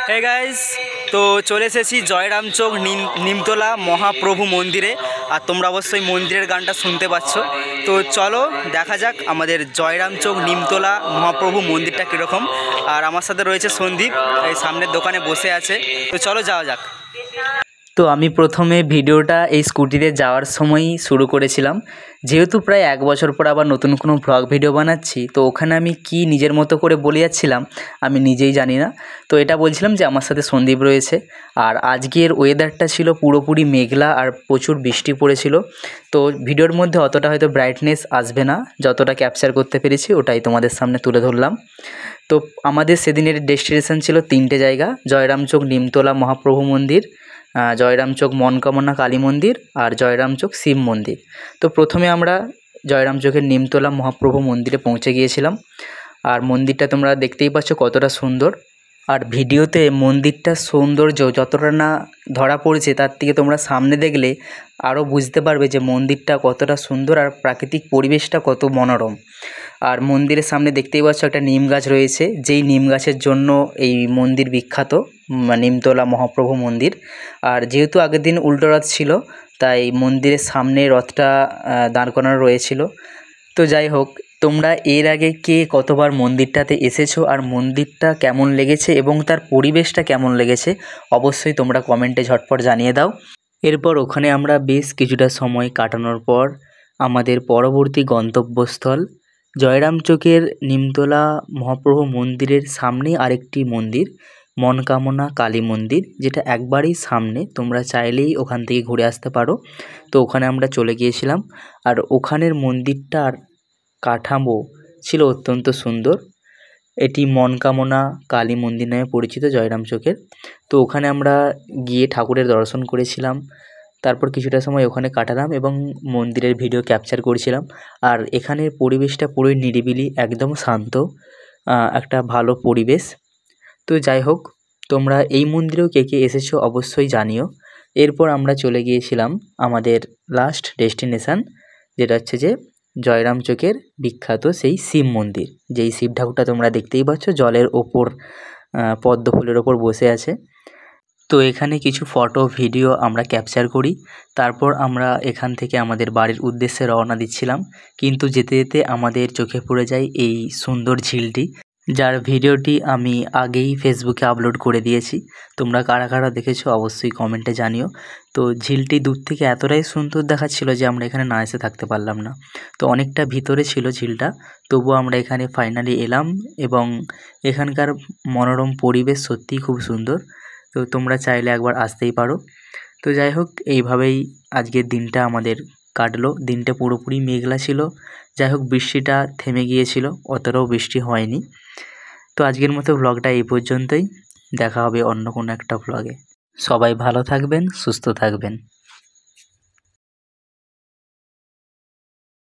Hey guys, তো চলে এসেছি জয়রাম চোক নিমতলা মহাপ্রভু মন্দিরে। আর তোমরা অবশ্যই মন্দিরের গানটা শুনতে পাচ্ছ। তো চলো দেখা যাক আমাদের জয়রাম চোক নিমতলা মহাপ্রভু মন্দিরটা কীরকম। আর আমার সাথে রয়েছে সন্দীপ, এই সামনের দোকানে বসে আছে। তো চলো যাওয়া যাক। তো আমি প্রথমে ভিডিওটা এই স্কুটিতে যাওয়ার সময়ই শুরু করেছিলাম, যেহেতু প্রায় 1 বছর পর আবার নতুন কোনো ভ্লগ ভিডিও বানাচ্ছি। তো ওখানে আমি কি নিজের মতো করে বলে যাচ্ছিলাম আমি নিজেই জানি না। তো এটা বলছিলাম যে আমার সাথে সন্দীপ রয়েছে। আর আজকের ওয়েদারটা ছিল পুরোপুরি মেঘলা আর প্রচুর বৃষ্টি পড়েছিল। তো ভিডিওর মধ্যে অতটা হয়তো ব্রাইটনেস আসবে না, যতটা ক্যাপচার করতে পেরেছি ওটাই তোমাদের সামনে তুলে ধরলাম। তো আমাদের সেদিনের ডেস্টিনেশন ছিল 3টে জায়গা: জয়রাম চোক নিমতলা মহাপ্রভু মন্দির, জয়রাম চোক মনকামনা কালী মন্দির আর জয়রাম চোক শিব মন্দির। তো প্রথমে আমরা জয়রাম চোকের নিমতলা মহাপ্রভু মন্দিরে পৌঁছে গিয়েছিলাম। আর মন্দিরটা তোমরা দেখতেই পাচ্ছ কতটা সুন্দর। আর ভিডিওতে মন্দিরটার সৌন্দর্য যতটা না ধরা পড়েছে, তার থেকে তোমরা সামনে দেখলে আরও বুঝতে পারবে যে মন্দিরটা কতটা সুন্দর আর প্রাকৃতিক পরিবেশটা কত মনোরম। আর মন্দিরের সামনে দেখতেই পাচ্ছ একটা নিম গাছ রয়েছে, যেই নিম গাছের জন্য এই মন্দির বিখ্যাত, নিমতলা মহাপ্রভু মন্দির। আর যেহেতু আগের দিন উল্টো রথ ছিল, তাই মন্দিরের সামনে রথটা দাঁড় করানো রয়েছিল। তো যাই হোক, তোমরা এর আগে কে কতবার মন্দিরটাতে এসেছো আর মন্দিরটা কেমন লেগেছে এবং তার পরিবেশটা কেমন লেগেছে অবশ্যই তোমরা কমেন্টে ঝটপট জানিয়ে দাও। এরপর ওখানে আমরা বেশ কিছুটা সময় কাটানোর পর আমাদের পরবর্তী গন্তব্যস্থল জয়রাম চোকের নিমতলা মহাপ্রভু মন্দিরের সামনেই আরেকটি মন্দির, মনকামনা কালী মন্দির, যেটা একবারেই সামনে, তোমরা চাইলেই ওখান থেকে ঘুরে আসতে পারো। তো ওখানে আমরা চলে গিয়েছিলাম। আর ওখানের মন্দিরটার কাঠামো ছিল অত্যন্ত সুন্দর। এটি মনকামনা কালী মন্দির নামে পরিচিত জয়রাম চোকের। তো ওখানে আমরা গিয়ে ঠাকুরের দর্শন করেছিলাম, তারপর কিছুটা সময় ওখানে কাটালাম এবং মন্দিরের ভিডিও ক্যাপচার করছিলাম। আর এখানের পরিবেশটা পুরোই নিরিবিলি, একদম শান্ত, একটা ভালো পরিবেশ। তো যাই হোক, তোমরা এই মন্দিরেও কে কে এসেছো অবশ্যই জানিও। এরপর আমরা চলে গিয়েছিলাম আমাদের লাস্ট ডেস্টিনেশান, যেটা হচ্ছে যে জয়রাম চোকের বিখ্যাত সেই শিব মন্দির, যেই শিব ঠাকুরটা তোমরা দেখতেই পাচ্ছ জলের ওপর পদ্ম ফুলের ওপর বসে আছে। তো এখানে কিছু ফটো ভিডিও আমরা ক্যাপচার করি, তারপর আমরা এখান থেকে আমাদের বাড়ির উদ্দেশ্যে রওনা দিচ্ছিলাম। কিন্তু যেতে যেতে আমাদের চোখে পড়ে যায় এই সুন্দর ঝিলটি, যার ভিডিওটি আমি আগেই ফেসবুকে আপলোড করে দিয়েছি। তোমরা কারা কারা দেখেছো অবশ্যই কমেন্টে জানিও। তো ঝিলটি দূর থেকে এতটাই সুন্দর দেখাচ্ছিল যে আমরা এখানে না এসে থাকতে পারলাম না। তো অনেকটা ভিতরে ছিল ঝিলটা, তবুও আমরা এখানে ফাইনালি এলাম এবং এখানকার মনোরম পরিবেশ সত্যিই খুব সুন্দর। তো তোমরা চাইলে একবার আসতেই পারো। তো যাই হোক, এইভাবেই আজকের দিনটা আমাদের কাটলো। দিনটা পুরোপুরি মেঘলা ছিল, যাই হোক বৃষ্টিটা থেমে গিয়েছিল, অতটাও বৃষ্টি হয়নি। তো আজকের মতো ভ্লগটা এই পর্যন্তই, দেখা হবে অন্য কোনো একটা ভ্লগে। সবাই ভালো থাকবেন, সুস্থ থাকবেন।